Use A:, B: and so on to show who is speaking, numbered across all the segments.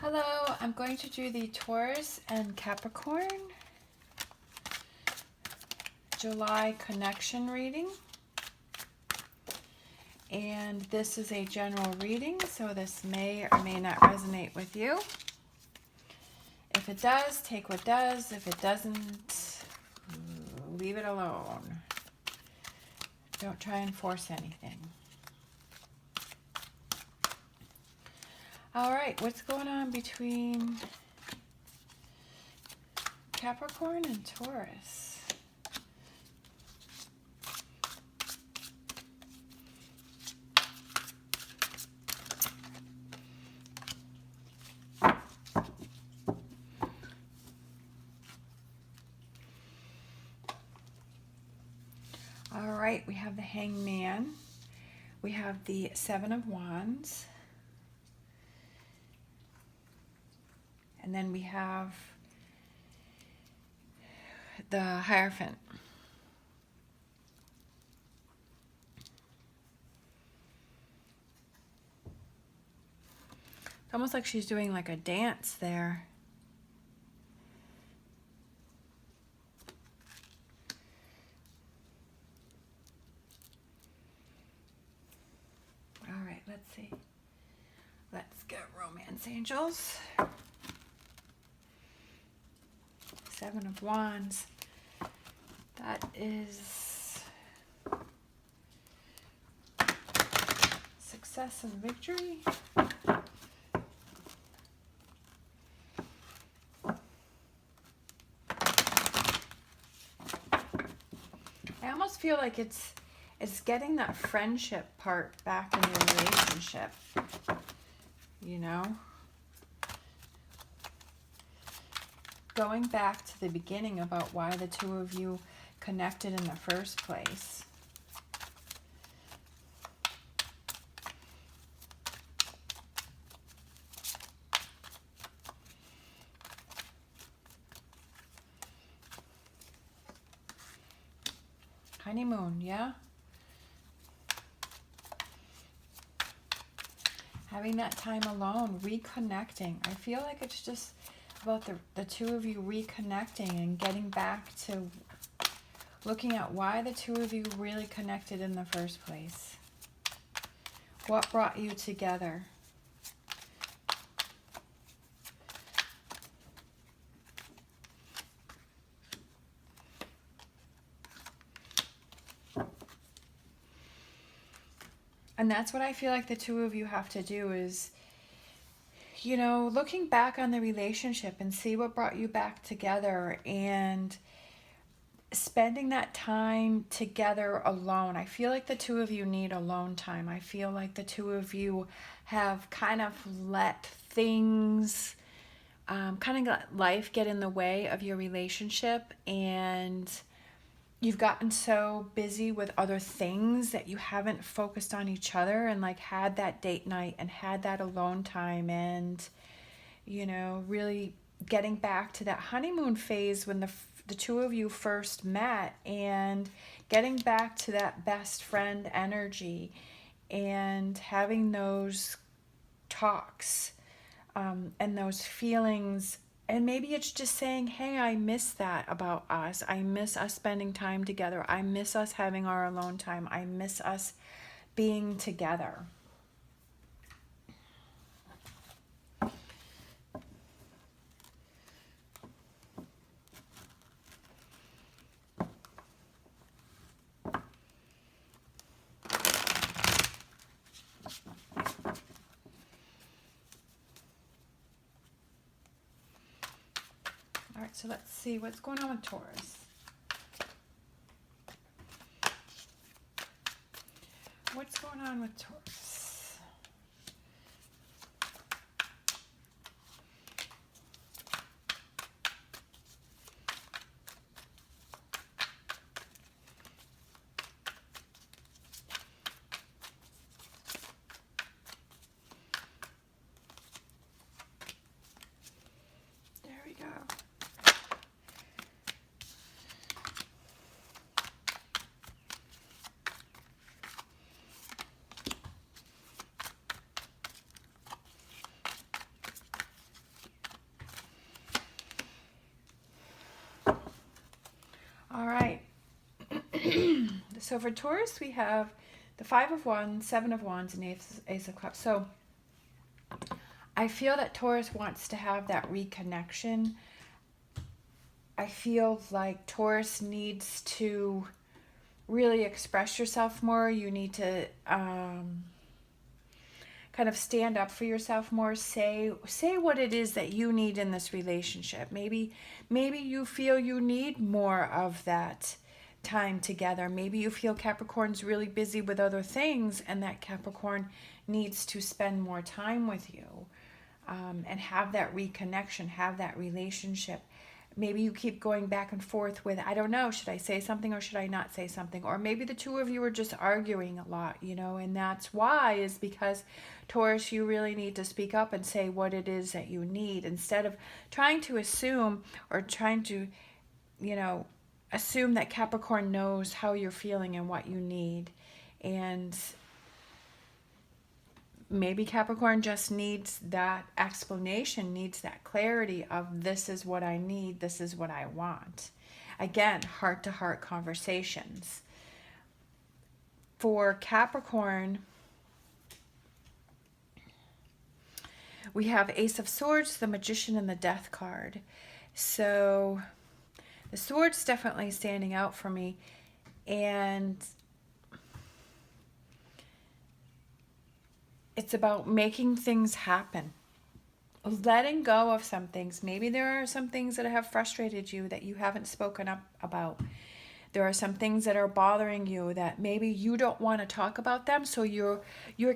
A: Hello, I'm going to do the Taurus and Capricorn July connection reading. And this is a general reading, so this may or may not resonate with you. If it does, take what does. If it doesn't, leave it alone. Don't try and force anything. All right, what's going on between Capricorn and Taurus? All right, we have the Hangman. We have the Seven of Wands. And then we have the Hierophant. It's almost like she's doing like a dance there. All right, let's see. Let's get Romance Angels. Seven of Wands. That is success and victory. I almost feel like it's getting that friendship part back in the relationship, you know? Going back to the beginning about why the two of you connected in the first place. Honeymoon, yeah? Having that time alone, reconnecting. I feel like it's just about the two of you reconnecting and getting back to looking at why the two of you really connected in the first place. What brought you together? And that's what I feel like the two of you have to do is, you know, looking back on the relationship and see what brought you back together and spending that time together alone. I feel like the two of you need alone time. I feel like the two of you have kind of let things, kind of let life get in the way of your relationship, and you've gotten so busy with other things that you haven't focused on each other and like had that date night and had that alone time, and you know, really getting back to that honeymoon phase when the two of you first met, and getting back to that best friend energy and having those talks and those feelings. And maybe it's just saying, hey, I miss that about us. I miss us spending time together. I miss us having our alone time. I miss us being together. All right, so let's see what's going on with Taurus. What's going on with Taurus? There we go. So for Taurus, we have the Five of Wands, Seven of Wands, and Ace of Cups. So I feel that Taurus wants to have that reconnection. I feel like Taurus needs to really express yourself more. You need to kind of stand up for yourself more. Say what it is that you need in this relationship. Maybe you feel you need more of that time together. Maybe you feel Capricorn's really busy with other things and that Capricorn needs to spend more time with you, and have that reconnection, have that relationship. Maybe you keep going back and forth with, I don't know, should I say something or should I not say something? Or maybe the two of you are just arguing a lot, and that's why, is because Taurus, you really need to speak up and say what it is that you need, instead of trying to assume, or trying to, assume that Capricorn knows how you're feeling and what you need. And maybe Capricorn just needs that explanation, needs that clarity of, this is what I need, this is what I want. Again, heart-to-heart conversations. For Capricorn, we have Ace of Swords, the Magician, and the Death card. So the Sword's definitely standing out for me. And it's about making things happen. Letting go of some things. Maybe there are some things that have frustrated you that you haven't spoken up about. There are some things that are bothering you that maybe you don't want to talk about them, so you're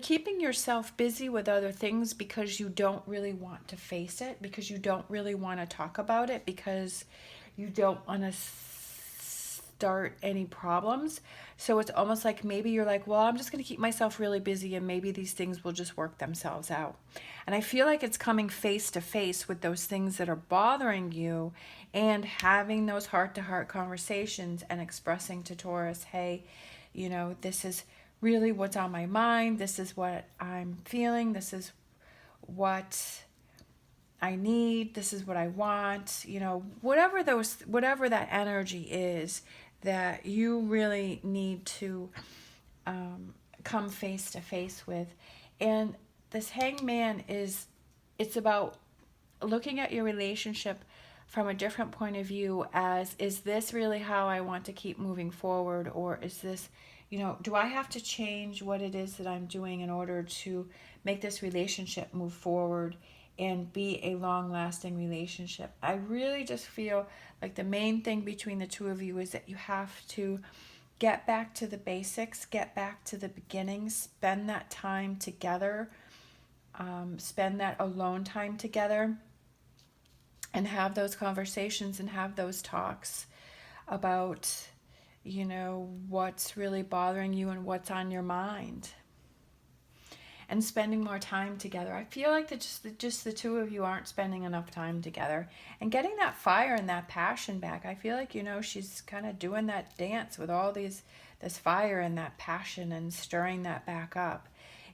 A: keeping yourself busy with other things because you don't really want to face it, because you don't really want to talk about it, because you don't want to start any problems. So it's almost like maybe you're like, well, I'm just going to keep myself really busy and maybe these things will just work themselves out. And I feel like it's coming face to face with those things that are bothering you and having those heart-to-heart conversations and expressing to Taurus, hey, this is really what's on my mind. This is what I'm feeling. This is what I need. This is what I want. Whatever that energy is that you really need to come face to face with. And this Hangman it's about looking at your relationship from a different point of view, as, is this really how I want to keep moving forward? Or is this, do I have to change what it is that I'm doing in order to make this relationship move forward and be a long-lasting relationship? I really just feel like the main thing between the two of you is that you have to get back to the basics, get back to the beginning, spend that time together, spend that alone time together, and have those conversations and have those talks about, what's really bothering you and what's on your mind. And spending more time together. I feel like that just the two of you aren't spending enough time together. And getting that fire and that passion back. I feel like, she's kind of doing that dance with all this fire and that passion and stirring that back up.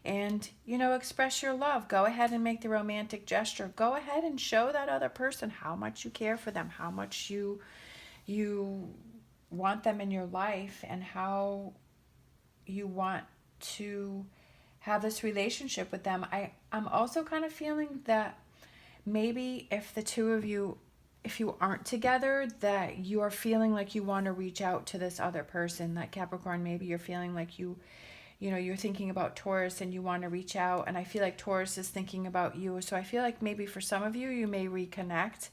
A: And, express your love. Go ahead and make the romantic gesture. Go ahead and show that other person how much you care for them, how much you want them in your life, and how you want to have this relationship with them. I'm also kind of feeling that maybe if the two of you, if you aren't together, that you are feeling like you want to reach out to this other person. That Capricorn, maybe you're feeling like you're thinking about Taurus and you want to reach out. And I feel like Taurus is thinking about you. So I feel like maybe for some of you, you may reconnect.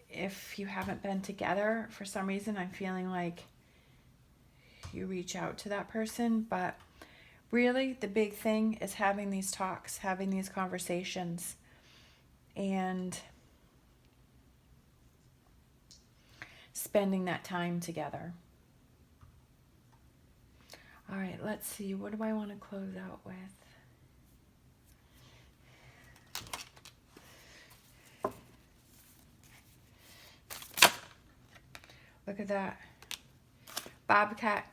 A: If you haven't been together for some reason, I'm feeling like you reach out to that person. But really, the big thing is having these talks, having these conversations, and spending that time together. All right, let's see. What do I want to close out with? Look at that. Bobcat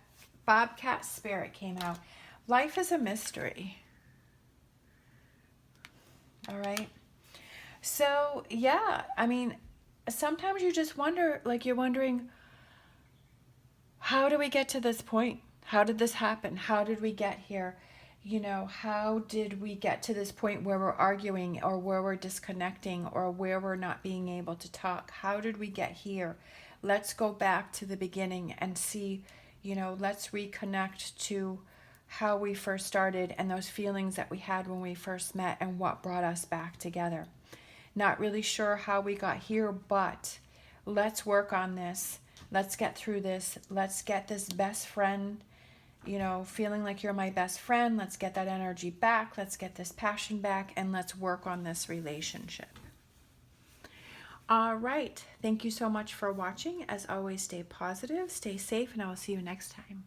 A: spirit came out. Life is a mystery. All right. So, yeah, I mean, sometimes you just wonder, like you're wondering, how do we get to this point? How did this happen? How did we get here? You know, how did we get to this point where we're arguing, or where we're disconnecting, or where we're not being able to talk? How did we get here? Let's go back to the beginning and see, you know, let's reconnect to how we first started and those feelings that we had when we first met and what brought us back together. Not really sure how we got here, but let's work on this. Let's get through this. Let's get this best friend, you know, feeling like you're my best friend. Let's get that energy back. Let's get this passion back, and let's work on this relationship. All right. Thank you so much for watching. As always, stay positive, stay safe, and I will see you next time.